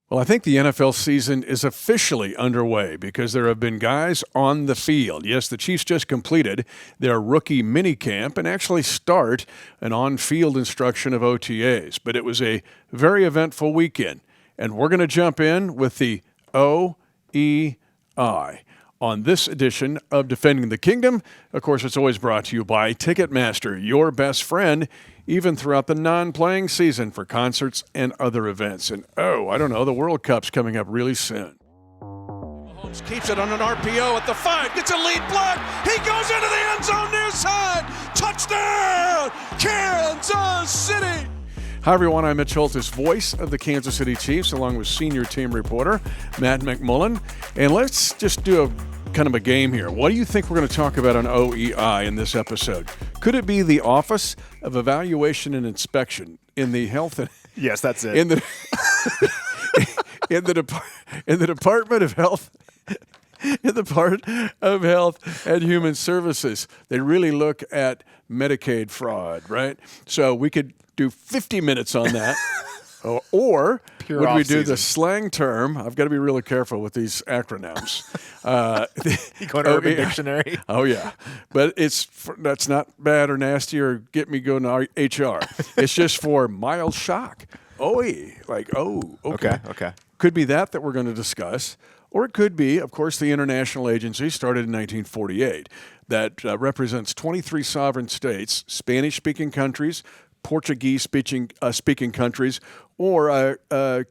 Well, I think the NFL season is officially underway because there have been guys on the field. Yes, the Chiefs just completed their rookie minicamp and actually start an on-field instruction of OTAs. But it was a very eventful weekend, and we're going to jump in with the OEI on this edition of Defending the Kingdom. Of course, it's always brought to you by Ticketmaster, your best friend, even throughout the non-playing season for concerts and other events. And, I don't know, the World Cup's coming up really soon. Holthus keeps it on an RPO at the 5, gets a lead block. He goes into the end zone near side. Touchdown, Kansas City. Hi, everyone. I'm Mitch Holthus, voice of the Kansas City Chiefs, along with senior team reporter Matt McMullen. And let's just do a kind of a game here. What do you think we're going to talk about on OEI in this episode? Could it be the Office of Evaluation and Inspection in the health and yes, that's it. in the Department of Health? In the part of Health and Human Services, they really look at Medicaid fraud, right? So we could do 50 minutes on that. Or Pure would we do off-season. the slang term? I've got to be really careful with these acronyms. You go to Urban Dictionary. Oh, yeah. But that's not bad or nasty or get me going to HR. It's just for mild shock. Okay. Okay. Could be that we're going to discuss. Or it could be, of course, the international agency started in 1948 that represents 23 sovereign states, Spanish-speaking countries, Portuguese-speaking countries, or is it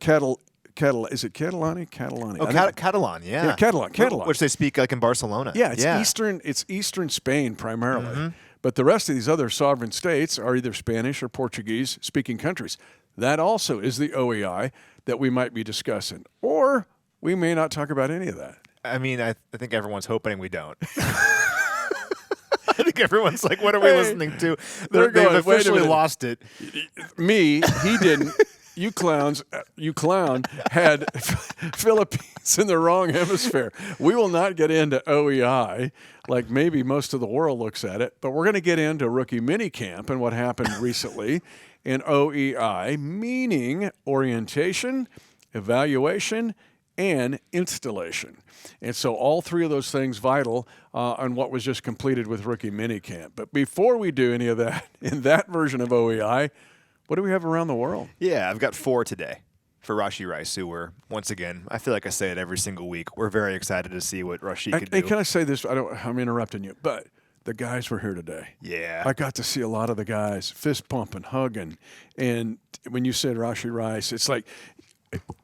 Catalani? Catalani. Oh, Catalan, yeah. Yeah, Catalan. Which they speak like in Barcelona. Yeah, it's Eastern Spain primarily. Mm-hmm. But the rest of these other sovereign states are either Spanish or Portuguese-speaking countries. That also is the OEI that we might be discussing. Or we may not talk about any of that. I mean, I think everyone's hoping we don't. I think everyone's like, what are we listening to? They've officially lost it. Me, he didn't. You clown had Philippines in the wrong hemisphere. We will not get into OEI like maybe most of the world looks at it, but we're going to get into rookie minicamp and what happened recently in OEI, meaning orientation, evaluation, and installation. And so all three of those things vital on what was just completed with rookie minicamp. But before we do any of that, in that version of OEI, what do we have around the world? Yeah, I've got 4 today for Rashee Rice, who we're, once again, I feel like I say it every single week, we're very excited to see what Rashee could do. Hey, can I say this? I'm interrupting you, but the guys were here today. Yeah. I got to see a lot of the guys fist pumping, hugging. And when you said Rashee Rice, it's like,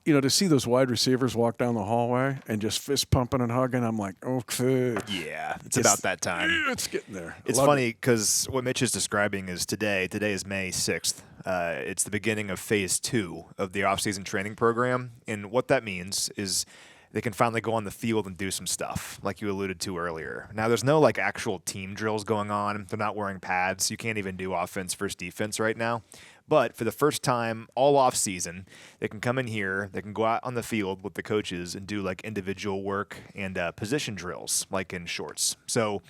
to see those wide receivers walk down the hallway and just fist pumping and hugging, I'm like, okay. Yeah, it's about that time. It's getting there. It's funny because what Mitch is describing is today. Today is May 6th. It's the beginning of phase 2 of the offseason training program. And what that means is they can finally go on the field and do some stuff, like you alluded to earlier. Now, there's no actual team drills going on. They're not wearing pads. You can't even do offense versus defense right now. But for the first time all off season, they can come in here, they can go out on the field with the coaches and do individual work and position drills, like in shorts. So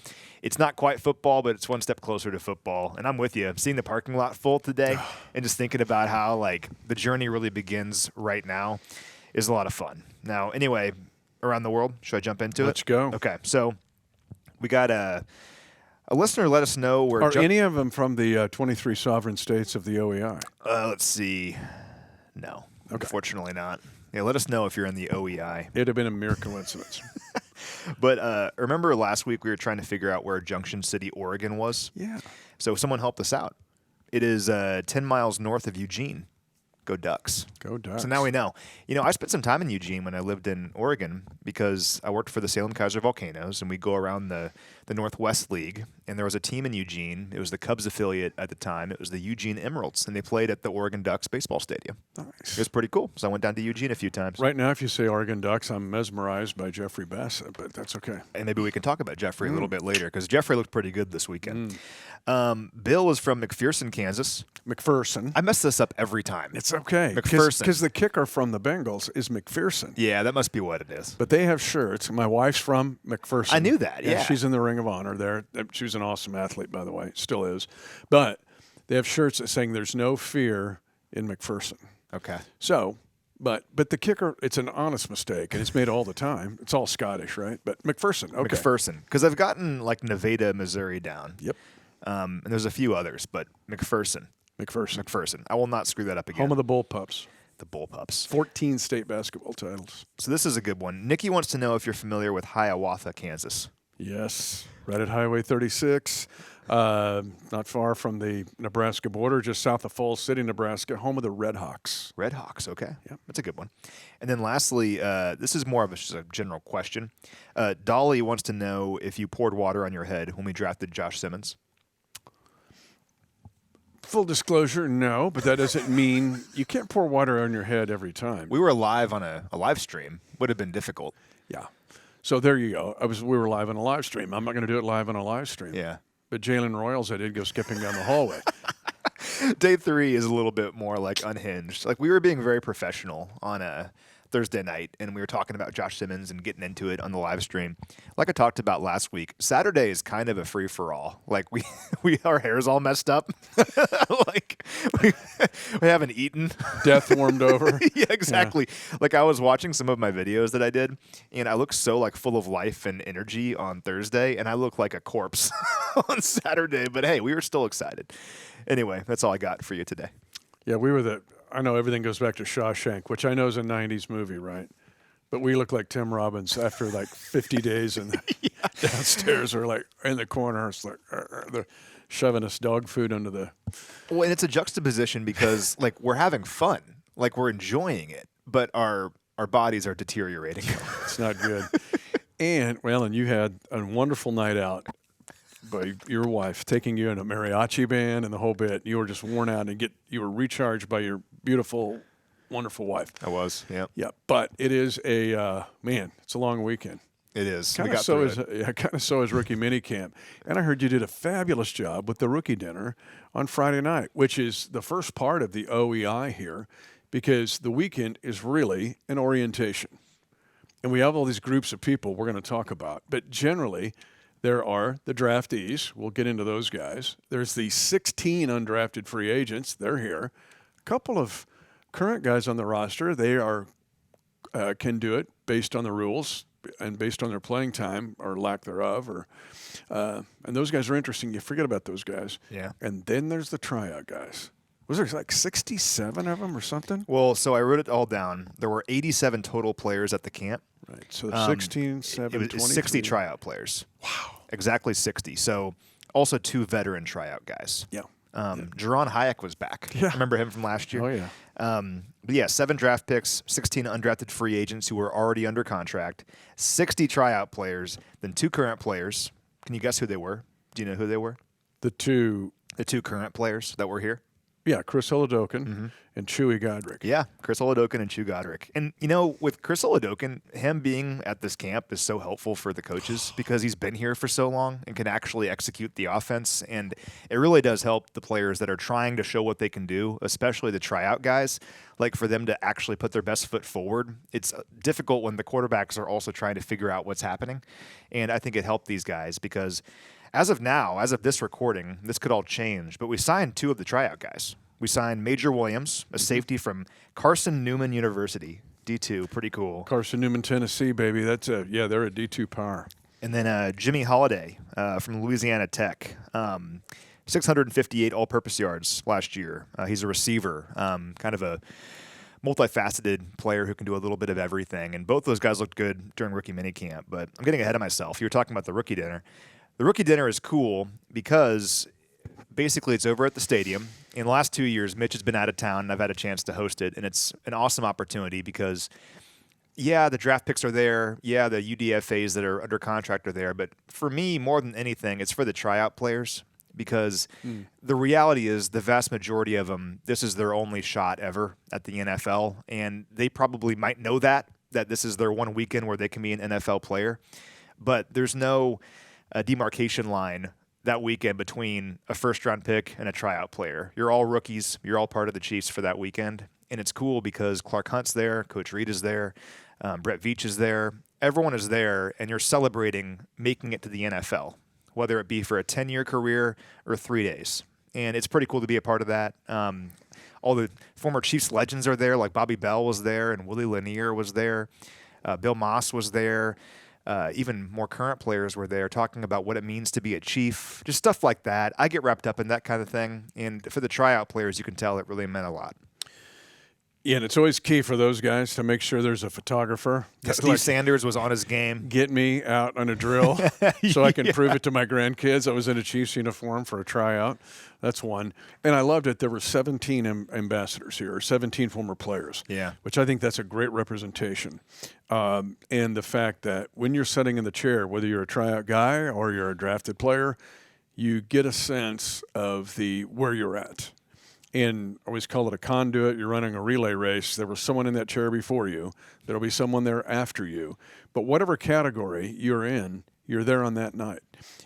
it's not quite football, but it's one step closer to football. And I'm with you. I'm seeing the parking lot full today and just thinking about how the journey really begins right now is a lot of fun. Now, anyway, around the world, should I jump into it? Let's go. Okay, so we got a listener let us know where... Are any of them from the 23 sovereign states of the OEI? Let's see. No, Unfortunately not. Yeah, let us know if you're in the OEI. It'd have been a mere coincidence. But remember last week we were trying to figure out where Junction City, Oregon was? Yeah. So someone helped us out. It is 10 miles north of Eugene. Go Ducks. Go Ducks. So now we know. I spent some time in Eugene when I lived in Oregon because I worked for the Salem-Keizer Volcanoes, and we go around the Northwest League, and there was a team in Eugene. It was the Cubs affiliate at the time. It was the Eugene Emeralds, and they played at the Oregon Ducks baseball stadium. Nice. It was pretty cool. So I went down to Eugene a few times. Right now, if you say Oregon Ducks, I'm mesmerized by Jeffrey Bassett, but that's okay. And maybe we can talk about Jeffrey a little bit later because Jeffrey looked pretty good this weekend. Bill is from McPherson, Kansas. McPherson. I mess this up every time. It's okay. McPherson. Because the kicker from the Bengals is McPherson. Yeah, that must be what it is. But they have shirts. My wife's from McPherson. I knew that, yeah. She's in the Ring of Honor there. She was an awesome athlete, by the way. Still is. But they have shirts that saying there's no fear in McPherson. Okay. So But the kicker, it's an honest mistake, and it's made all the time. It's all Scottish, right? But McPherson, okay. McPherson, because I've gotten like Nevada, Missouri down. Yep. And there's a few others, but McPherson. I will not screw that up again. Home of the Bullpups. The Bullpups. 14 state basketball titles. So this is a good one. Nikki wants to know if you're familiar with Hiawatha, Kansas. Yes, right at Highway 36, not far from the Nebraska border, just south of Falls City, Nebraska, home of the Red Hawks. Red Hawks, okay. Yep. That's a good one. And then lastly, this is more of just a general question. Dolly wants to know if you poured water on your head when we drafted Josh Simmons. Full disclosure, no, but that doesn't mean you can't pour water on your head every time. We were live on a live stream. Would have been difficult. Yeah. So there you go. We were live on a live stream. I'm not going to do it live on a live stream. Yeah. But Jalen Royals, I did go skipping down the hallway. Day 3 is a little bit more like unhinged. Like we were being very professional on a Thursday night, and we were talking about Josh Simmons and getting into it on the live stream. Like I talked about last week, Saturday is kind of a free for all. Like we our hair's all messed up. Like we haven't eaten. Death warmed over. Yeah, exactly. Yeah. Like I was watching some of my videos that I did, and I look so like full of life and energy on Thursday, and I look like a corpse on Saturday. But hey, we were still excited. Anyway, that's all I got for you today. Yeah, I know everything goes back to Shawshank, which I know is a 90s movie, right? But we look like Tim Robbins after like 50 days and downstairs or like in the corner. It's like they're shoving us dog food under the... Well, and it's a juxtaposition because like we're having fun. Like we're enjoying it, but our bodies are deteriorating. It's not good. And you had a wonderful night out by your wife, taking you in a mariachi band and the whole bit. You were just worn out and you were recharged by your beautiful, wonderful wife. I was, yeah. Yeah, but it is it's a long weekend. It is. Kind of so is rookie minicamp. And I heard you did a fabulous job with the rookie dinner on Friday night, which is the first part of the OEI here, because the weekend is really an orientation. And we have all these groups of people we're going to talk about. But generally, there are the draftees. We'll get into those guys. There's the 16 undrafted free agents. They're here. A couple of current guys on the roster. They can do it based on the rules and based on their playing time or lack thereof. And those guys are interesting. You forget about those guys. Yeah. And then there's the tryout guys. Was there like 67 of them or something? Well, so I wrote it all down. There were 87 total players at the camp. Right. So 16, 7, it was 60 tryout players. Wow. Exactly 60. So also 2 veteran tryout guys. Yeah. Jaron Hayek was back. Yeah. Remember him from last year? Oh, yeah. But yeah, 7 draft picks, 16 undrafted free agents who were already under contract, 60 tryout players, then 2 current players. Can you guess who they were? Do you know who they were? The two current players that were here? Yeah, Chris Holodokin and Chewy Godric. Yeah, Chris Holodokin and Chew Godric. And, with Chris Holodokin, him being at this camp is so helpful for the coaches because he's been here for so long and can actually execute the offense. And it really does help the players that are trying to show what they can do, especially the tryout guys, like for them to actually put their best foot forward. It's difficult when the quarterbacks are also trying to figure out what's happening. And I think it helped these guys because as of now, as of this recording, this could all change, but we signed 2 of the tryout guys. We signed Major Williams, a safety from Carson Newman University, D2, pretty cool. Carson Newman, Tennessee, baby. They're a D2 power. And then Jimmy Holiday from Louisiana Tech, 658 all-purpose yards last year. He's a receiver, kind of a multifaceted player who can do a little bit of everything. And both those guys looked good during rookie minicamp, but I'm getting ahead of myself. You were talking about the rookie dinner. The rookie dinner is cool because basically it's over at the stadium. In the last 2 years, Mitch has been out of town, and I've had a chance to host it, and it's an awesome opportunity because, yeah, the draft picks are there. Yeah, the UDFAs that are under contract are there. But for me, more than anything, it's for the tryout players because the reality is the vast majority of them, this is their only shot ever at the NFL, and they probably might know that this is their one weekend where they can be an NFL player. But there's no demarcation line that weekend between a first-round pick and a tryout player. You're all rookies. You're all part of the Chiefs for that weekend. And it's cool because Clark Hunt's there, Coach Reed is there, Brett Veach is there. Everyone is there, and you're celebrating making it to the NFL, whether it be for a 10-year career or 3 days. and it's pretty cool to be a part of that. All the former Chiefs legends are there, like Bobby Bell was there, and Willie Lanier was there. Bill Moss was there. Even more current players were there talking about what it means to be a Chief, just stuff like that. I get wrapped up in that kind of thing, and for the tryout players, you can tell it really meant a lot. Yeah, and it's always key for those guys to make sure there's a photographer. Steve Sanders was on his game. Get me out on a drill so I can prove it to my grandkids. I was in a Chiefs uniform for a tryout. That's one. And I loved it. There were 17 ambassadors here, 17 former players, which I think that's a great representation. And the fact that when you're sitting in the chair, whether you're a tryout guy or you're a drafted player, you get a sense of where you're at. And I always call it a conduit. You're running a relay race. There was someone in that chair before you. There will be someone there after you. But whatever category you're in, you're there on that night.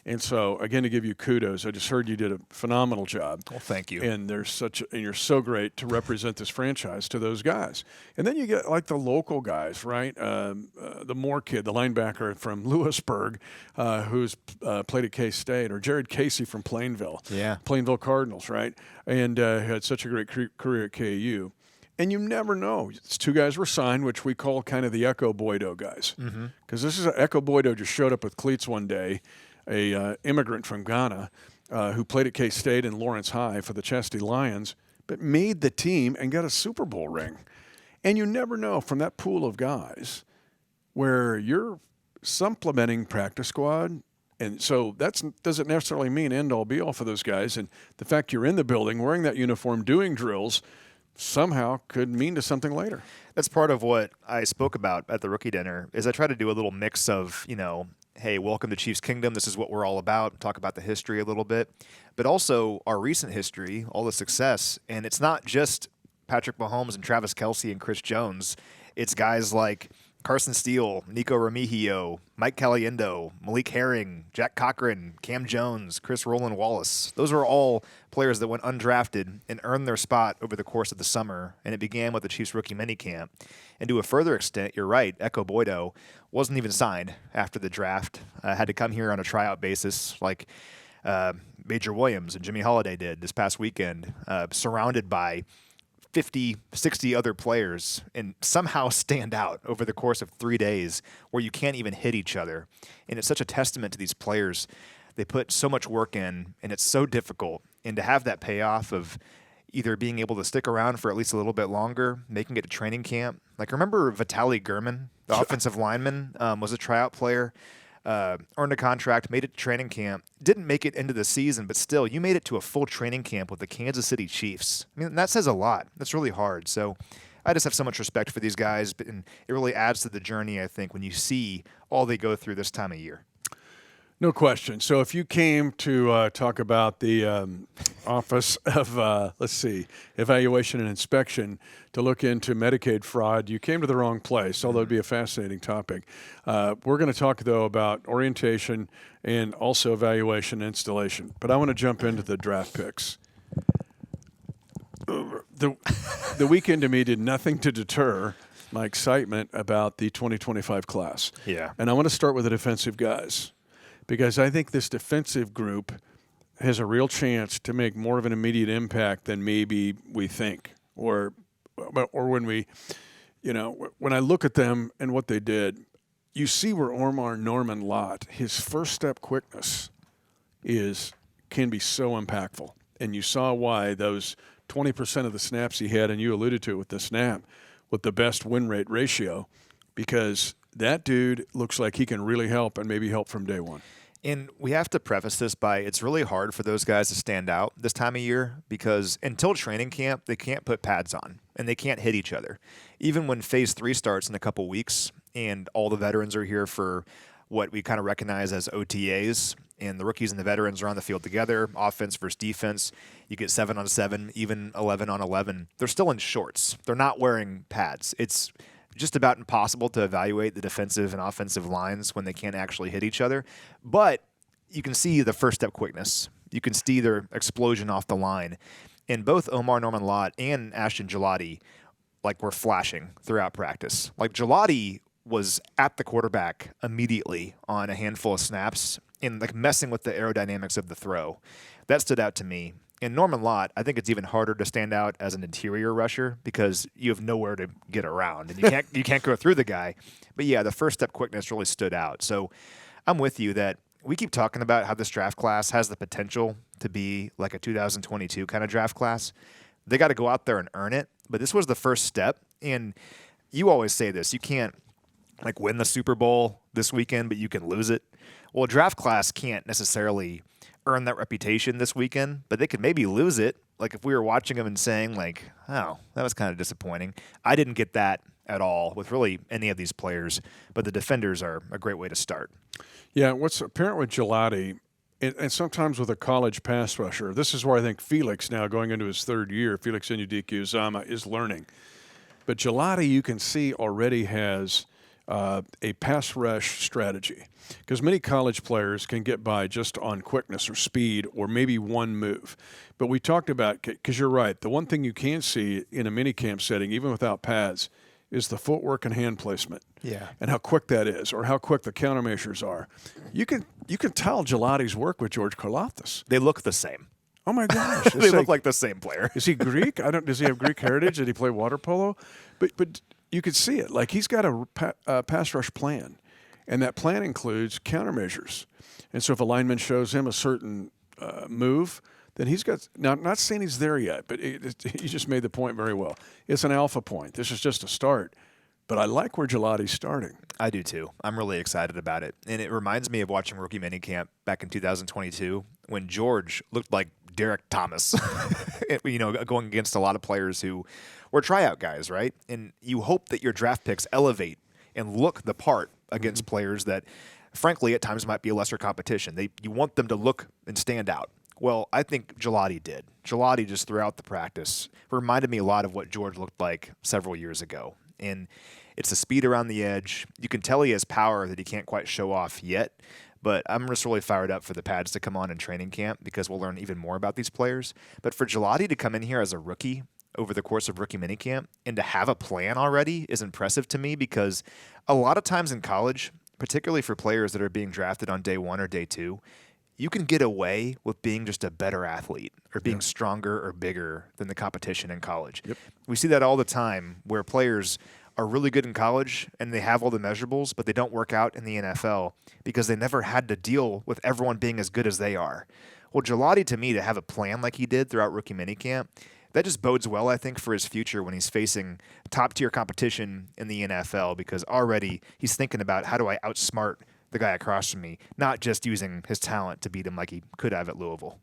And so, again, to give you kudos, I just heard you did a phenomenal job. Well, thank you. And you're so great to represent this franchise to those guys. And then you get like the local guys, right? The Moore kid, the linebacker from Lewisburg, who's played at K-State, or Jared Casey from Plainville, Plainville Cardinals, right? And had such a great career at KU. And you never know. These two guys were signed, which we call kind of the Echo Boydo guys. Because this is Echo Boydo just showed up with cleats one day, a immigrant from Ghana who played at K-State and Lawrence High for the Chastity Lions, but made the team and got a Super Bowl ring. And you never know from that pool of guys where you're supplementing practice squad. And so that doesn't necessarily mean end-all, be-all for those guys. And the fact you're in the building wearing that uniform doing drills somehow could mean to something later. That's part of what I spoke about at the rookie dinner, is I try to do a little mix of, hey, welcome to Chiefs Kingdom. This is what we're all about. Talk about the history a little bit, but also our recent history, all the success. And it's not just Patrick Mahomes and Travis Kelce and Chris Jones. It's guys like Carson Steele, Nico Remigio, Mike Caliendo, Malik Herring, Jack Cochran, Cam Jones, Chris Roland Wallace. Those are all players that went undrafted and earned their spot over the course of the summer, and it began with the Chiefs rookie minicamp. And to a further extent, you're right, Echo Boydo wasn't even signed after the draft. Had to come here on a tryout basis like Major Williams and Jimmy Holiday did this past weekend, surrounded by 50, 60 other players, and somehow stand out over the course of 3 days where you can't even hit each other. And it's such a testament to these players. They put so much work in, and it's so difficult. And to have that payoff of either being able to stick around for at least a little bit longer, making it to training camp. Like, remember Vitaly Gurman, the offensive lineman, was a tryout player, earned a contract, made it to training camp, didn't make it into the season, but still, you made it to a full training camp with the Kansas City Chiefs. I mean, that says a lot. That's really hard. So I just have so much respect for these guys, and it really adds to the journey, I think, when you see all they go through this time of year. No question. So if you came to talk about the Office of, Evaluation and Inspection to look into Medicaid fraud, you came to the wrong place, although it'd be a fascinating topic. We're going to talk, though, about orientation and also evaluation and installation. But I want to jump into the draft picks. The weekend to me did nothing to deter my excitement about the 2025 class. Yeah. And I want to start with the defensive guys, because I think this defensive group has a real chance to make more of an immediate impact than maybe we think, or when we, when I look at them and what they did, you see where Omar Norman Lott, his first step quickness can be so impactful. And you saw why those 20% of the snaps he had, and you alluded to it with the snap, with the best win rate ratio, because that dude looks like he can really help, and maybe help from day one. And we have to preface this by it's really hard for those guys to stand out this time of year, because until training camp, they can't put pads on and they can't hit each other. Even when phase 3 starts in a couple weeks and all the veterans are here for what we kind of recognize as OTAs, and the rookies and the veterans are on the field together, offense versus defense, you get 7-on-7, even 11-on-11. They're still in shorts. They're not wearing pads. It's just about impossible to evaluate the defensive and offensive lines when they can't actually hit each other. But you can see the first step quickness. You can see their explosion off the line. And both Omar Norman Lott and Ashton Gelati were flashing throughout practice. Gelati was at the quarterback immediately on a handful of snaps and messing with the aerodynamics of the throw. That stood out to me. In Norman Lott, I think it's even harder to stand out as an interior rusher because you have nowhere to get around and you can't go through the guy. But yeah, the first step quickness really stood out. So I'm with you that we keep talking about how this draft class has the potential to be like a 2022 kind of draft class. They got to go out there and earn it. But this was the first step. And you always say this, you can't like win the Super Bowl this weekend, but you can lose it. Well, a draft class can't necessarily earn that reputation this weekend, but they could maybe lose it. Like if we were watching them and saying like, oh, that was kind of disappointing. I didn't get that at all with really any of these players, but the defenders are a great way to start. Yeah, what's apparent with Gelati, and sometimes with a college pass rusher, this is where I think Felix now going into his third year, Felix Uzama is learning. But Gelati, you can see already has a pass rush strategy because many college players can get by just on quickness or speed or maybe one move. But we talked about, because you're right, the one thing you can see in a minicamp setting, even without pads, is the footwork and hand placement. Yeah. And how quick that is or how quick the countermeasures are. You can tell Gelati's work with George Karlaftis. They look the same. Oh my gosh. They look like the same player. Is he Greek? Does he have Greek heritage? Did he play water polo? But you could see it. Like he's got a pass rush plan, and that plan includes countermeasures. And so if a lineman shows him a certain move, then he's got. Now, I'm not saying he's there yet, but you just made the point very well. It's an alpha point. This is just a start. But I like where Gelati's starting. I do too. I'm really excited about it. And it reminds me of watching rookie minicamp back in 2022 when George looked like Derek Thomas, going against a lot of players who were tryout guys, right? And you hope that your draft picks elevate and look the part against players that, frankly, at times might be a lesser competition. You want them to look and stand out. Well, I think Gelati did. Gelati just throughout the practice reminded me a lot of what George looked like several years ago. And it's the speed around the edge. You can tell he has power that he can't quite show off yet. But I'm just really fired up for the pads to come on in training camp because we'll learn even more about these players. But for Gelati to come in here as a rookie over the course of rookie minicamp and to have a plan already is impressive to me because a lot of times in college, particularly for players that are being drafted on day one or day two, you can get away with being just a better athlete or being stronger or bigger than the competition in college. Yep. We see that all the time where players are really good in college and they have all the measurables, but they don't work out in the NFL because they never had to deal with everyone being as good as they are. Well, Gelati, to me, to have a plan like he did throughout rookie minicamp, that just bodes well, I think, for his future when he's facing top-tier competition in the NFL because already he's thinking about how do I outsmart the guy across from me, not just using his talent to beat him like he could have at Louisville.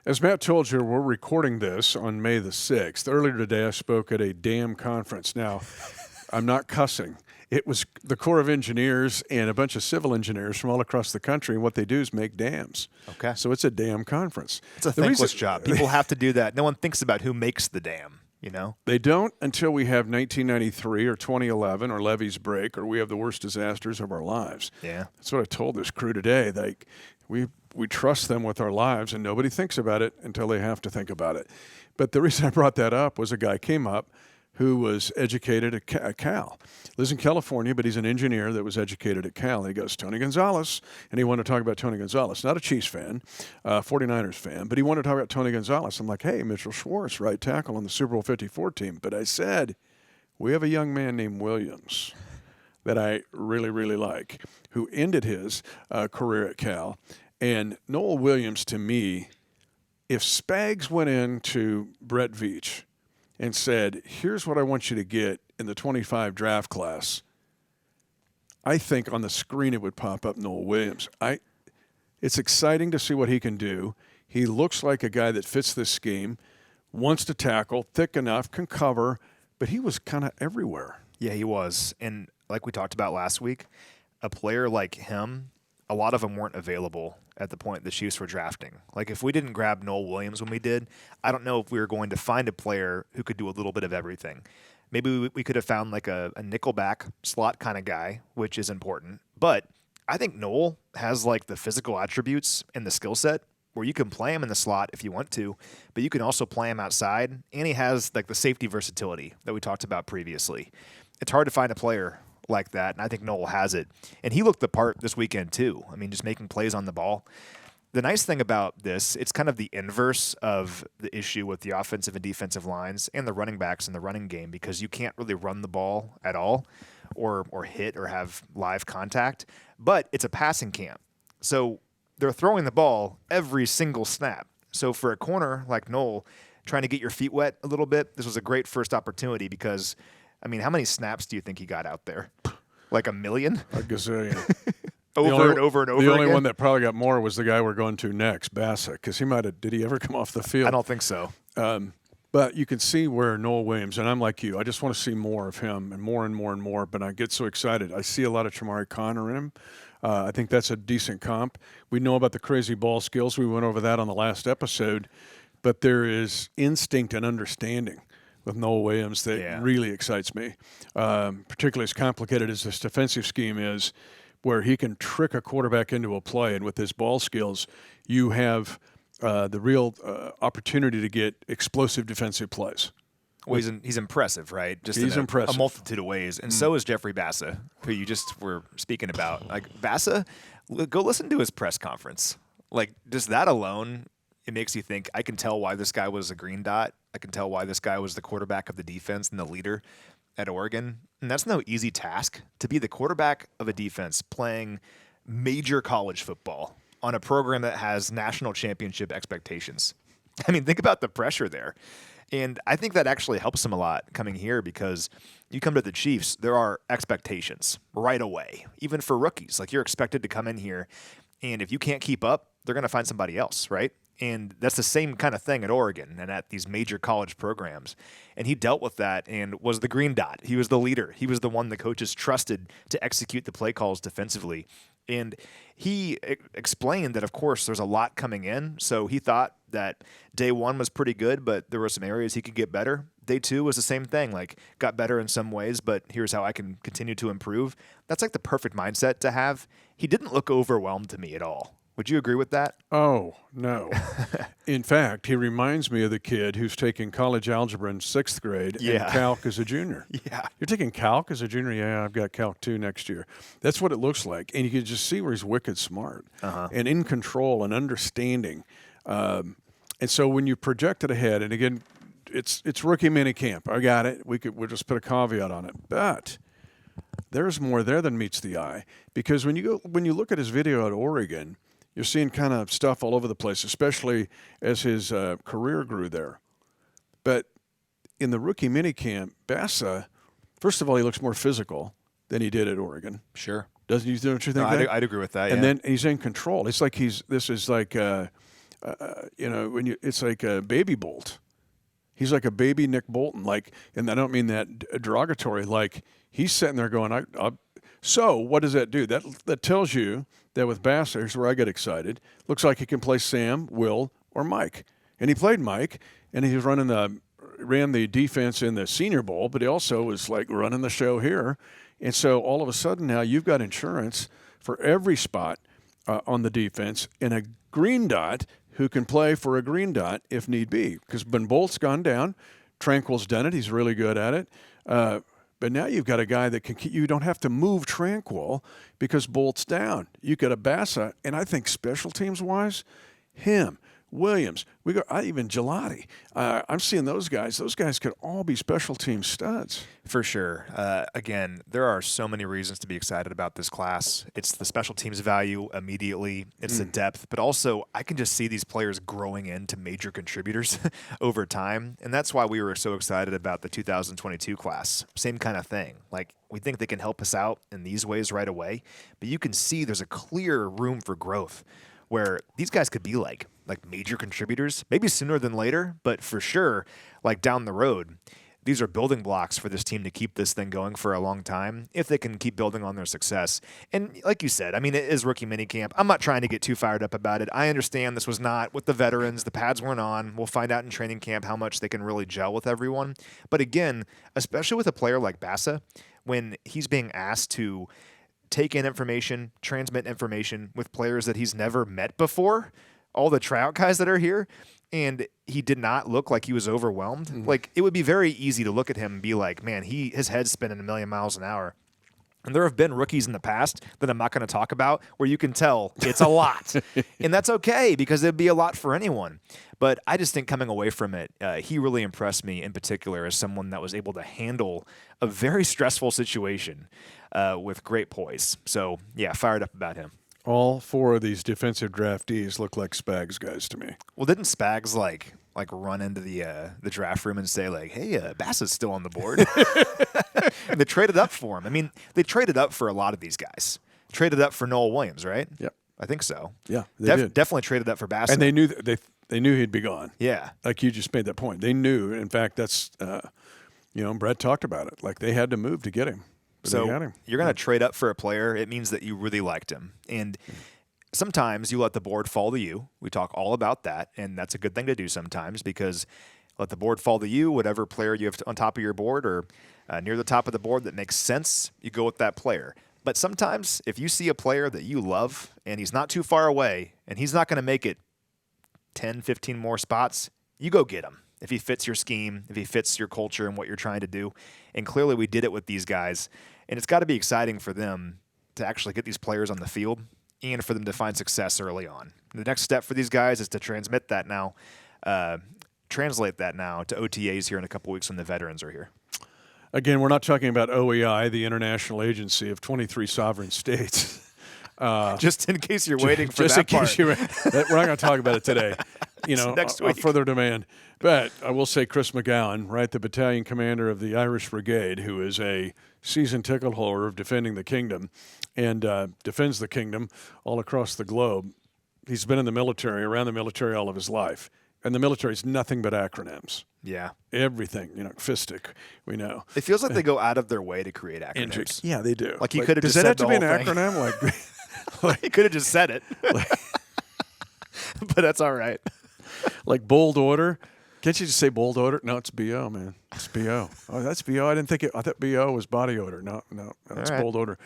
As Matt told you, we're recording this on May the 6th. Earlier today, I spoke at a dam conference. Now, I'm not cussing. It was the Corps of Engineers and a bunch of civil engineers from all across the country, and what they do is make dams. Okay. So it's a dam conference. It's a thankless job. People have to do that. No one thinks about who makes the dam, you know? They don't until we have 1993 or 2011 or levees break or we have the worst disasters of our lives. Yeah. That's what I told this crew today. Like, we trust them with our lives, and nobody thinks about it until they have to think about it. But the reason I brought that up was a guy came up who was educated at Cal. Lives in California, but he's an engineer that was educated at Cal. And he goes, Tony Gonzalez. And he wanted to talk about Tony Gonzalez. Not a Chiefs fan, 49ers fan, but he wanted to talk about Tony Gonzalez. I'm like, hey, Mitchell Schwartz, right tackle on the Super Bowl 54 team. But I said, we have a young man named Williams that I really, really like, who ended his career at Cal. And Noel Williams, to me, if Spags went into Brett Veach and said, here's what I want you to get in the 25 draft class, I think on the screen it would pop up Noel Williams. It's exciting to see what he can do. He looks like a guy that fits this scheme, wants to tackle, thick enough, can cover, but he was kind of everywhere. Yeah, he was. And like we talked about last week, a player like him, a lot of them weren't available at the point the Chiefs were drafting. Like if we didn't grab Noel Williams when we did, I don't know if we were going to find a player who could do a little bit of everything. Maybe we could have found like a nickelback slot kind of guy, which is important. But I think Noel has like the physical attributes and the skill set where you can play him in the slot if you want to, but you can also play him outside. And he has like the safety versatility that we talked about previously. It's hard to find a player like that, and I think Noel has it. And he looked the part this weekend too. I mean, just making plays on the ball. the nice thing about this, it's kind of the inverse of the issue with the offensive and defensive lines and the running backs in the running game, because you can't really run the ball at all or hit or have live contact, but it's a passing camp. So they're throwing the ball every single snap. So for a corner like Noel, trying to get your feet wet a little bit, this was a great first opportunity because, I mean, how many snaps do you think he got out there? Like 1 million? A gazillion. over and over The again? only one that probably got more was the guy we're going to next, Bassa, because he might have – did he ever come off the field? I don't think so. But you can see where Noel Williams, and I'm like you, I just want to see more of him and more and more and more, but I get so excited. I see a lot of Tamari Connor in him. I think that's a decent comp. We know about the crazy ball skills. We went over that on the last episode. But there is instinct and understanding with Noel Williams that really excites me, particularly as complicated as this defensive scheme is, where he can trick a quarterback into a play. And with his ball skills, you have the real opportunity to get explosive defensive plays. Well, he's impressive, right? Just he's in impressive. A multitude of ways. And so is Jeffrey Bassa, who you just were speaking about. Like, Bassa, go listen to his press conference. Like, just that alone, it makes you think, I can tell why this guy was a green dot. I can tell why this guy was the quarterback of the defense and the leader at Oregon. And that's no easy task, to be the quarterback of a defense playing major college football on a program that has national championship expectations. I mean, think about the pressure there. And I think that actually helps him a lot coming here, because you come to the Chiefs, there are expectations right away, even for rookies. Like, you're expected to come in here, and if you can't keep up, they're going to find somebody else, right? And that's the same kind of thing at Oregon and at these major college programs. And he dealt with that and was the green dot. He was the leader. He was the one the coaches trusted to execute the play calls defensively. And he explained that, of course, there's a lot coming in. So he thought that day one was pretty good, but there were some areas he could get better. Day two was the same thing, like, got better in some ways, but here's how I can continue to improve. That's like the perfect mindset to have. He didn't look overwhelmed to me at all. Would you agree with that? Oh, no. In fact, he reminds me of the kid who's taking college algebra in 6th grade and calc as a junior. Yeah. You're taking calc as a junior? Yeah, I've got calc 2 next year. That's what it looks like. And you can just see where he's wicked smart and in control and understanding. And so when you project it ahead, and again, it's rookie minicamp. I got it. We'll just put a caveat on it. But there's more there than meets the eye, because when you look at his video at Oregon, you're seeing kind of stuff all over the place, especially as his career grew there. But in the rookie minicamp, Bassa, first of all, he looks more physical than he did at Oregon. Sure. Don't you think? No, I'd agree with that. And then he's in control. It's like this is like, it's like a baby Bolt. He's like a baby Nick Bolton. Like, and I don't mean that derogatory. Like, he's sitting there going, So what does that do? That tells you that with Bassa, here's where I get excited. Looks like he can play Sam, Will, or Mike. And he played Mike, and he was ran the defense in the Senior Bowl, but he also was like running the show here. And so all of a sudden now you've got insurance for every spot on the defense, and a green dot who can play for a green dot if need be. Because when Bolt's gone down, Tranquil's done it. He's really good at it. But now you've got a guy that can – you don't have to move Tranquil because Bolt's down. You got a Bassa, and I think special teams-wise, him, Williams, even Gelati. I'm seeing those guys. Those guys could all be special team studs. For sure. Again, there are so many reasons to be excited about this class. It's the special teams value immediately. It's the depth. But also, I can just see these players growing into major contributors over time. And that's why we were so excited about the 2022 class. Same kind of thing. Like, we think they can help us out in these ways right away. But you can see there's a clear room for growth where these guys could be like major contributors, maybe sooner than later, but for sure, like down the road. These are building blocks for this team to keep this thing going for a long time if they can keep building on their success. And like you said, I mean, it is rookie minicamp. I'm not trying to get too fired up about it. I understand this was not with the veterans. The pads weren't on. We'll find out in training camp how much they can really gel with everyone. But again, especially with a player like Bassa, when he's being asked to take in information, transmit information with players that he's never met before, all the tryout guys that are here, and he did not look like he was overwhelmed. Like, it would be very easy to look at him and be like, man, his head's spinning a million miles an hour. And there have been rookies in the past that I'm not going to talk about where you can tell it's a lot. And that's okay because it'd be a lot for anyone. But I just think coming away from it, he really impressed me in particular as someone that was able to handle a very stressful situation with great poise. So, yeah, fired up about him. All 4 of these defensive draftees look like Spags guys to me. Well, didn't Spags like run into the draft room and say like, "Hey, Bassett's still on the board," and they traded up for him. I mean, they traded up for a lot of these guys. Traded up for Noel Williams, right? Yep, I think so. Yeah, they did. Definitely traded up for Bassett, and they knew they knew he'd be gone. Yeah, like you just made that point. They knew. In fact, that's Brett talked about it. Like they had to move to get him. But so they got him. You're going to trade up for a player. It means that you really liked him, and sometimes you let the board fall to you. We talk all about that, and that's a good thing to do sometimes because let the board fall to you. Whatever player you have on top of your board or near the top of the board that makes sense, you go with that player. But sometimes if you see a player that you love and he's not too far away and he's not going to make it 10, 15 more spots, you go get him. If he fits your scheme, if he fits your culture and what you're trying to do. And clearly we did it with these guys. And it's got to be exciting for them to actually get these players on the field and for them to find success early on. The next step for these guys is to translate that now to OTAs here in a couple weeks when the veterans are here. Again, we're not talking about OEI, the International Agency of 23 sovereign states. Just in case you're waiting for just that in part. case we're not going to talk about it today. Next week. Further demand. But I will say Chris McGowan, right, the battalion commander of the Irish Brigade, who is a season ticket holder of defending the kingdom and defends the kingdom all across the globe. He's been in the military, around the military all of his life. And the military is nothing but acronyms. Yeah. Everything, FISTIC, we know. It feels like they go out of their way to create acronyms. Yeah, they do. Like he could have does just that said have to be the an whole thing. acronym? He could have just said it. But that's all right. Like bold order. Can't you just say bold odor? No, it's BO, man. It's BO. Oh, that's BO. I didn't think it. I thought BO was body odor. No, it's right. bold odor.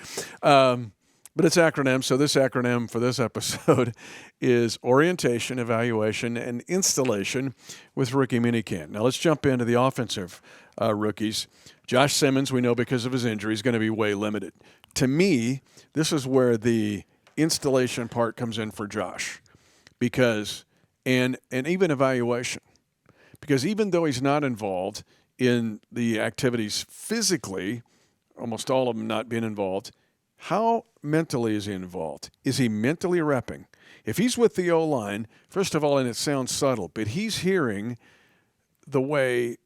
But it's acronym. So this acronym for this episode is orientation, evaluation, and installation with rookie minicamp. Now let's jump into the offensive rookies. Josh Simmons, we know because of his injury, is going to be way limited. To me, this is where the installation part comes in for Josh, because and even evaluation. Because even though he's not involved in the activities physically, almost all of them not being involved, how mentally is he involved? Is he mentally repping? If he's with the O-line, first of all, and it sounds subtle, but he's hearing the way,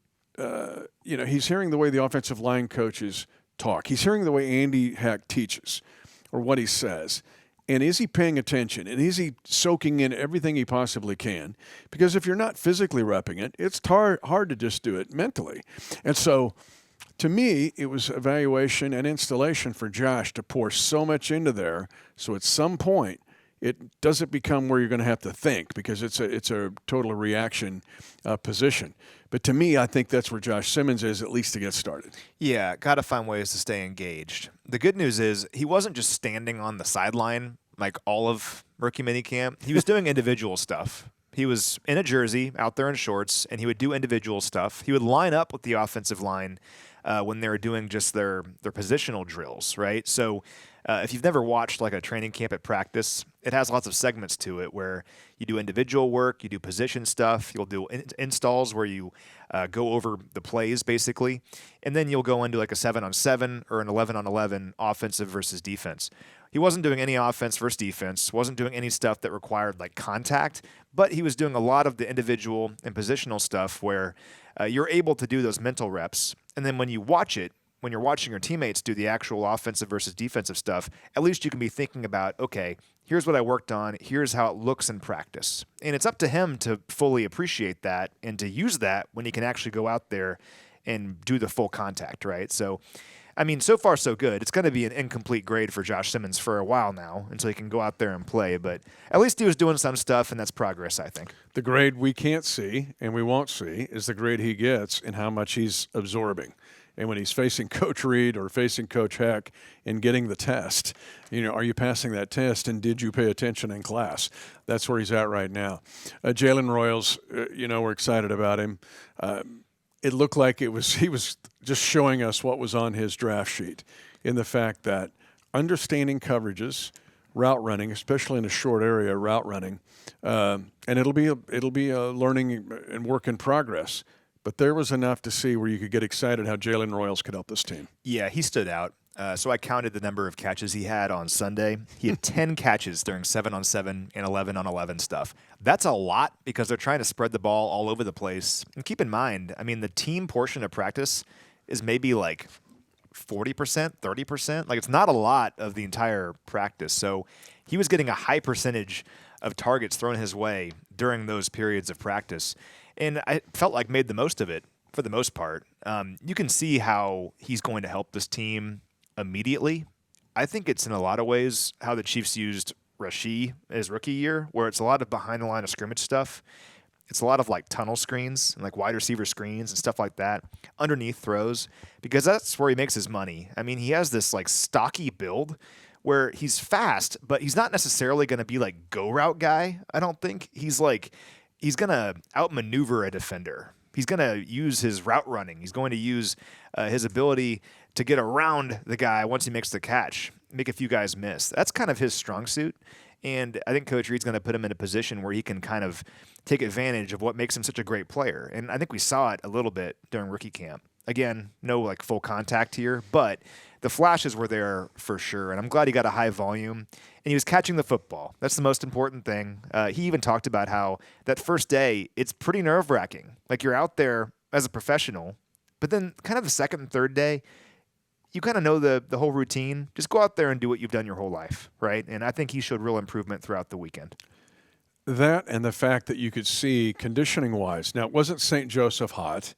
he's hearing the way the offensive line coaches talk. He's hearing the way Andy Heck teaches or what he says. And is he paying attention? And is he soaking in everything he possibly can? Because if you're not physically repping it, it's hard to just do it mentally. And so, to me, it was evaluation and installation for Josh to pour so much into there. So at some point, it doesn't become where you're going to have to think, because it's a total reaction position. But to me, I think that's where Josh Simmons is, at least to get started. Yeah, got to find ways to stay engaged. The good news is he wasn't just standing on the sideline like all of rookie minicamp. He was doing individual stuff. He was in a jersey, out there in shorts, and he would do individual stuff. He would line up with the offensive line when they were doing just their positional drills, right? So if you've never watched like a training camp at practice, it has lots of segments to it where you do individual work, you do position stuff, you'll do installs where you go over the plays basically, and then you'll go into like a 7-on-7 or an 11-on-11 offensive versus defense. He wasn't doing any offense versus defense, wasn't doing any stuff that required like contact, but he was doing a lot of the individual and positional stuff where you're able to do those mental reps. And then when you watch it, when you're watching your teammates do the actual offensive versus defensive stuff, at least you can be thinking about, okay, here's what I worked on, here's how it looks in practice. And it's up to him to fully appreciate that and to use that when he can actually go out there and do the full contact, right? So, I mean, so far so good. It's going to be an incomplete grade for Josh Simmons for a while now until he can go out there and play. But at least he was doing some stuff, and that's progress, I think. The grade we can't see and we won't see is the grade he gets and how much he's absorbing. And when he's facing Coach Reed or facing Coach Heck and getting the test, are you passing that test, and did you pay attention in class? That's where he's at right now. Jalen Royals, we're excited about him. It looked like he was just showing us what was on his draft sheet. in the fact that understanding coverages, route running, especially in a short area route running, and it'll be a learning and work in progress. But there was enough to see where you could get excited how Jalen Royals could help this team. Yeah, he stood out. So I counted the number of catches he had on Sunday. He had 10 catches during 7-on-7 and 11-on-11 stuff. That's a lot because they're trying to spread the ball all over the place. And keep in mind, I mean, the team portion of practice is maybe like 40%, 30%. Like, it's not a lot of the entire practice. So he was getting a high percentage of targets thrown his way during those periods of practice. And I felt like made the most of it for the most part. You can see how he's going to help this team immediately. I think it's in a lot of ways how the Chiefs used Rashee his rookie year, where it's a lot of behind the line of scrimmage stuff. It's a lot of like tunnel screens and like wide receiver screens and stuff like that, underneath throws, because that's where he makes his money. I mean, he has this like stocky build where he's fast, but he's not necessarily going to be like go route guy. I don't think he's going to outmaneuver a defender. He's going to use his route running. He's going to use his ability to get around the guy once he makes the catch, make a few guys miss. That's kind of his strong suit. And I think Coach Reid's going to put him in a position where he can kind of take advantage of what makes him such a great player. And I think we saw it a little bit during rookie camp. Again, no like full contact here, but the flashes were there for sure. And I'm glad he got a high volume and he was catching the football. That's the most important thing. He even talked about how that first day, it's pretty nerve-wracking. Like, you're out there as a professional, but then kind of the second and third day, you kind of know the whole routine. Just go out there and do what you've done your whole life, right? And I think he showed real improvement throughout the weekend. That and the fact that you could see conditioning-wise. Now, it wasn't St. Joseph hot,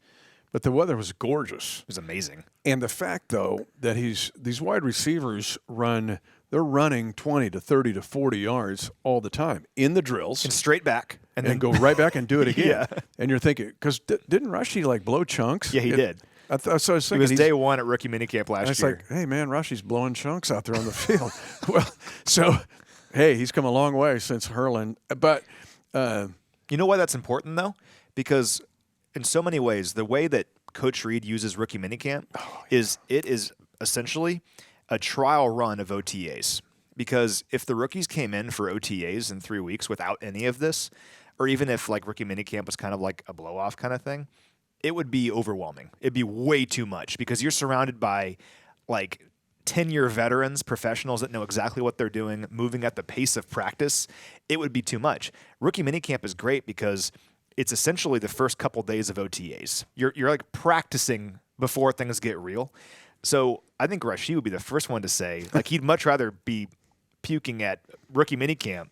but the weather was gorgeous. It was amazing. And the fact, though, that these wide receivers they're running 20 to 30 to 40 yards all the time in the drills. And straight back. And then go right back and do it again. Yeah. And you're thinking, because didn't Rashee like blow chunks? Yeah, he did. So I was thinking, it was day one at rookie minicamp last year. It's like, hey, man, Rashee's blowing chunks out there on the field. Well, so, hey, he's come a long way since hurling. But you know why that's important, though? Because in so many ways, the way that Coach Reid uses rookie minicamp is essentially a trial run of OTAs. Because if the rookies came in for OTAs in 3 weeks without any of this, or even if like rookie minicamp was kind of like a blow-off kind of thing, it would be overwhelming. It'd be way too much because you're surrounded by like 10-year veterans, professionals that know exactly what they're doing, moving at the pace of practice. It would be too much. Rookie minicamp is great because it's essentially the first couple days of OTAs. You're like practicing before things get real. So I think Rashee would be the first one to say, like, he'd much rather be puking at rookie minicamp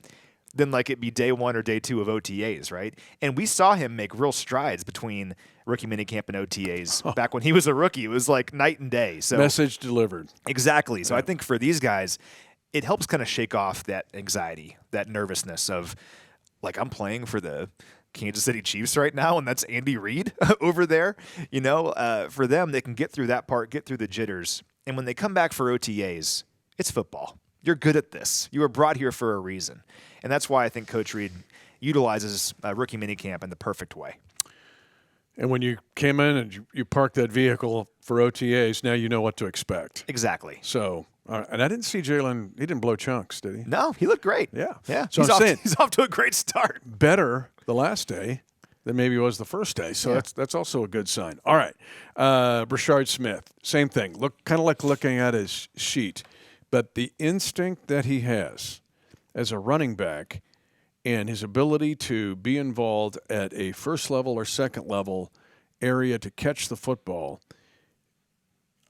than like it be day one or day two of OTAs, right? And we saw him make real strides between rookie minicamp and OTAs back when he was a rookie. It was like night and day. So message delivered. Exactly. So I think for these guys, it helps kind of shake off that anxiety, that nervousness of like, I'm playing for the Kansas City Chiefs right now, and that's Andy Reid over there. You know, for them, they can get through that part, get through the jitters. And when they come back for OTAs, it's football. You're good at this. You were brought here for a reason. And that's why I think Coach Reid utilizes rookie minicamp in the perfect way. And when you came in and you parked that vehicle for OTAs, now you know what to expect. Exactly. So, and I didn't see Jalen. He didn't blow chunks, did he? No, he looked great. Yeah. Yeah. So he's off to a great start. Better the last day than maybe it was the first day. So that's also a good sign. All right. Brashard Smith, same thing. Kind of like looking at his sheet. But the instinct that he has as a running back and his ability to be involved at a first level or second level area to catch the football,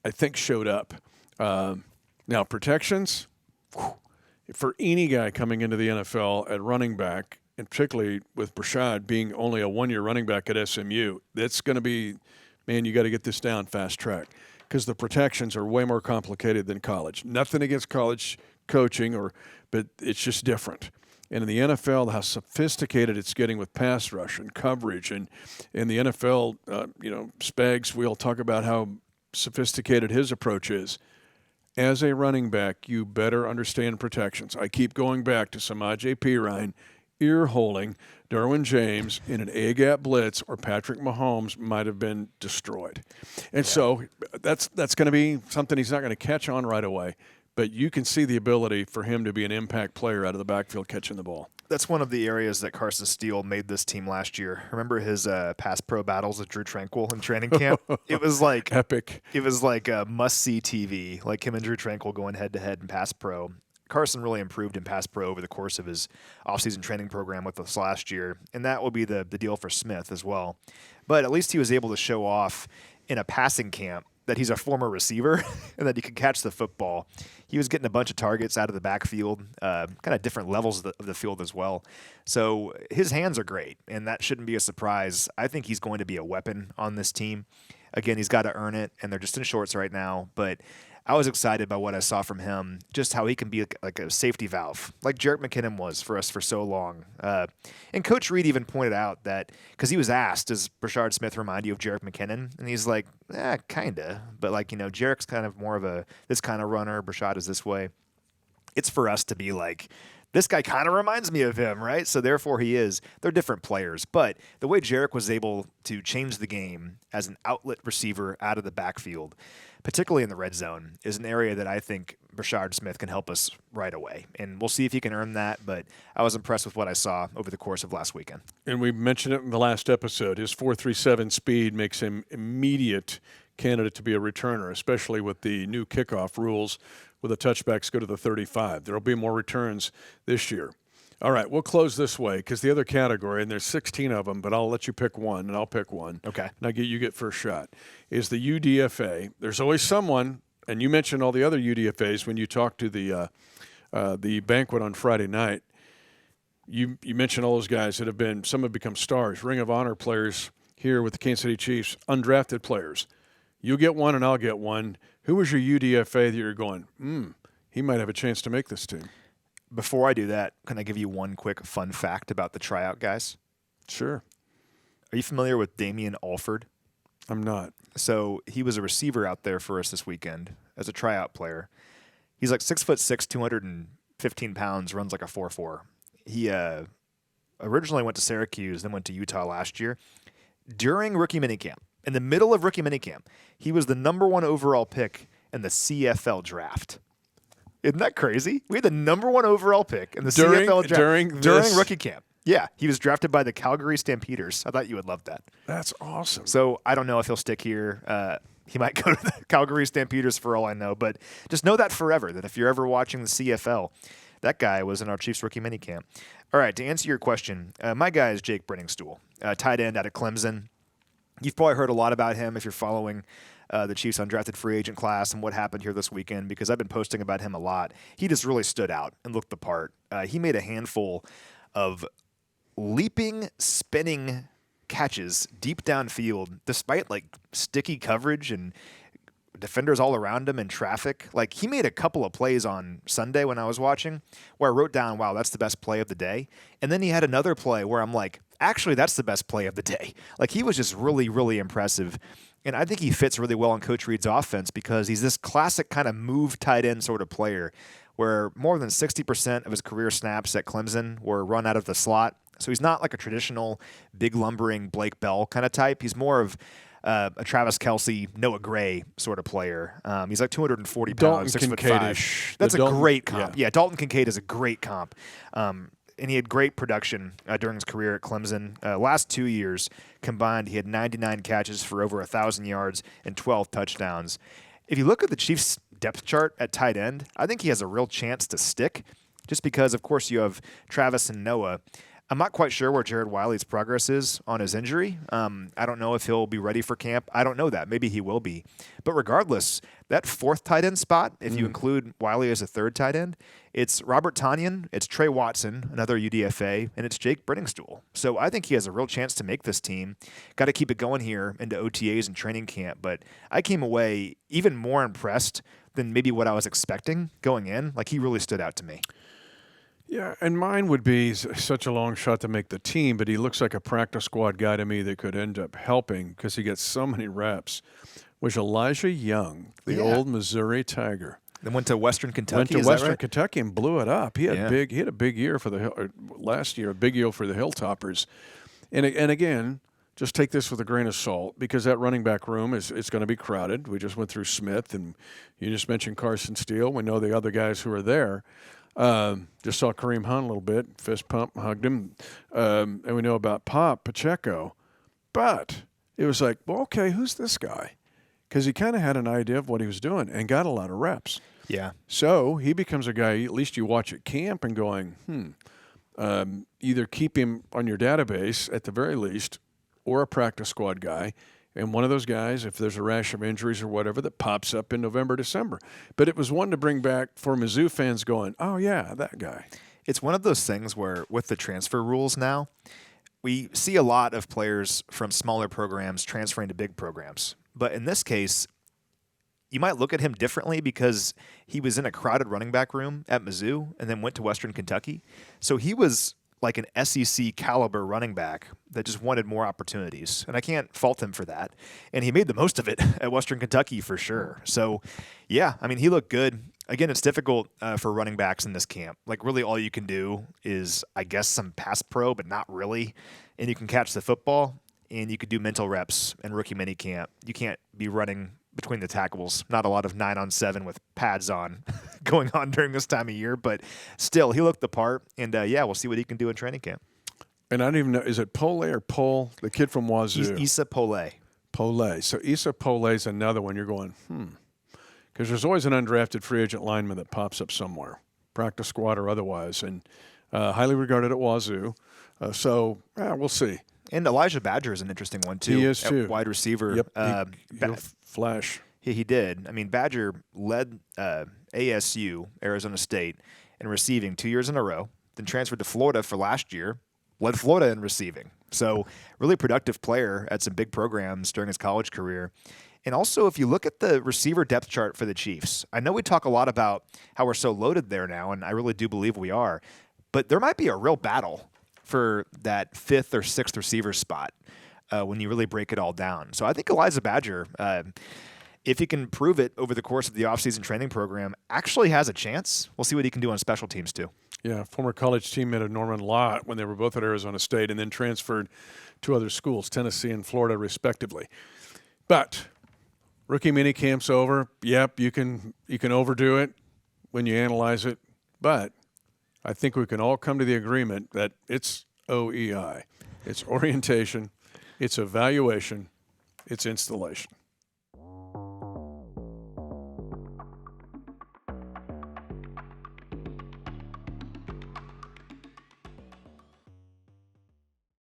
I think showed up. Now, protections, for any guy coming into the NFL at running back, and particularly with Brashard being only a one-year running back at SMU, that's going to be, man, you got to get this down fast track because the protections are way more complicated than college. Nothing against college coaching, but it's just different. And in the NFL, how sophisticated it's getting with pass rush and coverage. And in the NFL, Spags, we'll talk about how sophisticated his approach is. As a running back, you better understand protections. I keep going back to Samaje Perine ear-holing Derwin James in an A-gap blitz, or Patrick Mahomes might have been destroyed. And so that's going to be something he's not going to catch on right away. But you can see the ability for him to be an impact player out of the backfield catching the ball. That's one of the areas that Carson Steele made this team last year. Remember his pass pro battles with Drew Tranquil in training camp? It was like epic. It was like a must-see TV, like him and Drew Tranquil going head-to-head in pass pro. Carson really improved in pass pro over the course of his offseason training program with us last year, and that will be the deal for Smith as well. But at least he was able to show off in a passing camp that he's a former receiver and that he can catch the football. He was getting a bunch of targets out of the backfield, kind of different levels of the field as well. So his hands are great, and that shouldn't be a surprise. I think he's going to be a weapon on this team. Again, he's got to earn it, and they're just in shorts right now, but I was excited by what I saw from him, just how he can be like a safety valve, like Jerick McKinnon was for us for so long. And Coach Reed even pointed out that, because he was asked, does Brashard Smith remind you of Jerick McKinnon? And he's like, kind of. But, Jerick's kind of more of this kind of runner. Brashard is this way. It's for us to be like, this guy kind of reminds me of him, right? So therefore he is. They're different players. But the way Jerick was able to change the game as an outlet receiver out of the backfield, particularly in the red zone, is an area that I think Brashard Smith can help us right away. And we'll see if he can earn that, but I was impressed with what I saw over the course of last weekend. And we mentioned it in the last episode. His 4.37 speed makes him immediate candidate to be a returner, especially with the new kickoff rules where the touchbacks go to the 35. There will be more returns this year. All right, we'll close this way because the other category, and there's 16 of them, but I'll let you pick one, and I'll pick one. Okay. And you get first shot, is the UDFA. There's always someone, and you mentioned all the other UDFAs when you talked to the banquet on Friday night. You mentioned all those guys that some have become stars, Ring of Honor players here with the Kansas City Chiefs, undrafted players. You'll get one, and I'll get one. Who was your UDFA that you're going, he might have a chance to make this team? Before I do that, can I give you one quick fun fact about the tryout guys? Sure. Are you familiar with Damian Alford? I'm not. So he was a receiver out there for us this weekend as a tryout player. He's like 6'6", 215 pounds, runs like a 4.4. He originally went to Syracuse, then went to Utah last year. During rookie minicamp, in the middle of rookie minicamp, he was the number 1 overall pick in the CFL draft. Isn't that crazy? We had the number 1 overall pick in the CFL draft during rookie camp. Yeah, he was drafted by the Calgary Stampeders. I thought you would love that. That's awesome. So I don't know if he'll stick here. He might go to the Calgary Stampeders for all I know. But just know that forever, that if you're ever watching the CFL, that guy was in our Chiefs rookie minicamp. All right, to answer your question, my guy is Jake Brenningstool, tight end out of Clemson. You've probably heard a lot about him if you're following the Chiefs undrafted free agent class and what happened here this weekend, because I've been posting about him a lot. He just really stood out and looked the part. He made a handful of leaping, spinning catches deep downfield, despite sticky coverage and defenders all around him in traffic. He made a couple of plays on Sunday when I was watching where I wrote down, wow, that's the best play of the day. And then he had another play where I'm like, actually, that's the best play of the day. He was just really, really impressive. And I think he fits really well in Coach Reed's offense because he's this classic kind of move tight end sort of player where more than 60% of his career snaps at Clemson were run out of the slot. So he's not like a traditional big lumbering Blake Bell kind of type. He's more of a Travis Kelce, Noah Gray sort of player. He's like 240 pounds, 6'5". That's a great comp. Yeah, Dalton Kincaid is a great comp. And he had great production during his career at Clemson. Last 2 years combined, he had 99 catches for over 1,000 yards and 12 touchdowns. If you look at the Chiefs' depth chart at tight end, I think he has a real chance to stick just because, of course, you have Travis and Noah. I'm not quite sure where Jared Wiley's progress is on his injury. I don't know if he'll be ready for camp. I don't know that. Maybe he will be. But regardless, that 4th tight end spot, if you include Wiley as a 3rd tight end, it's Robert Tonyan, it's Trey Watson, another UDFA, and it's Jake Brenningstool. So I think he has a real chance to make this team. Got to keep it going here into OTAs and training camp. But I came away even more impressed than maybe what I was expecting going in. He really stood out to me. Yeah, and mine would be such a long shot to make the team, but he looks like a practice squad guy to me that could end up helping because he gets so many reps, was Elijah Young, the old Missouri Tiger. Then went to Western Kentucky. Went to is that Western right? Kentucky and blew it up. He had a big year for last year, a big year for the Hilltoppers. And again, just take this with a grain of salt because that running back room is going to be crowded. We just went through Smith, and you just mentioned Carson Steele. We know the other guys who are there. Just saw Kareem Hunt a little bit, fist pump, hugged him. And we know about Pacheco. But it was like, well, okay, who's this guy? Because he kind of had an idea of what he was doing and got a lot of reps. Yeah. So he becomes a guy, at least you watch at camp and going, either keep him on your database at the very least or a practice squad guy. And one of those guys, if there's a rash of injuries or whatever, that pops up in November, December. But it was one to bring back for Mizzou fans going, oh, yeah, that guy. It's one of those things where with the transfer rules now, we see a lot of players from smaller programs transferring to big programs. But in this case, you might look at him differently because he was in a crowded running back room at Mizzou and then went to Western Kentucky. So he was like an SEC caliber running back that just wanted more opportunities. And I can't fault him for that. And he made the most of it at Western Kentucky for sure. So, yeah, I mean, he looked good. Again, it's difficult for running backs in this camp. Like, really all you can do is, I guess, some pass pro, but not really. And you can catch the football, and you could do mental reps and rookie minicamp. You can't be running between the tackles. Not a lot of 9-on-7 with pads on going on during this time of year, but still, he looked the part. And, yeah, we'll see what he can do in training camp. And I don't even know, is it Pole or Pole? The kid from Wazoo. Issa Pole. Pole. So Issa Pole is another one you're going, Because there's always an undrafted free agent lineman that pops up somewhere, practice squad or otherwise, and highly regarded at Wazoo. We'll see. And Elijah Badger is an interesting one, too. He is, too. Wide receiver. Yep, he'll flash. He did. I mean, Badger led ASU, Arizona State, in receiving 2 years in a row, then transferred to Florida for last year, led Florida in receiving. So really productive player at some big programs during his college career. And also, if you look at the receiver depth chart for the Chiefs, I know we talk a lot about how we're so loaded there now, and I really do believe we are, but there might be a real battle for that 5th or 6th receiver spot when you really break it all down. So I think Elijah Badger, if he can prove it over the course of the offseason training program, actually has a chance. We'll see what he can do on special teams, too. Yeah, former college teammate of Norman Lott when they were both at Arizona State and then transferred to other schools, Tennessee and Florida, respectively. But rookie mini camp's over. Yep, you can overdo it when you analyze it, but I think we can all come to the agreement that it's OEI. It's orientation, it's evaluation, it's installation.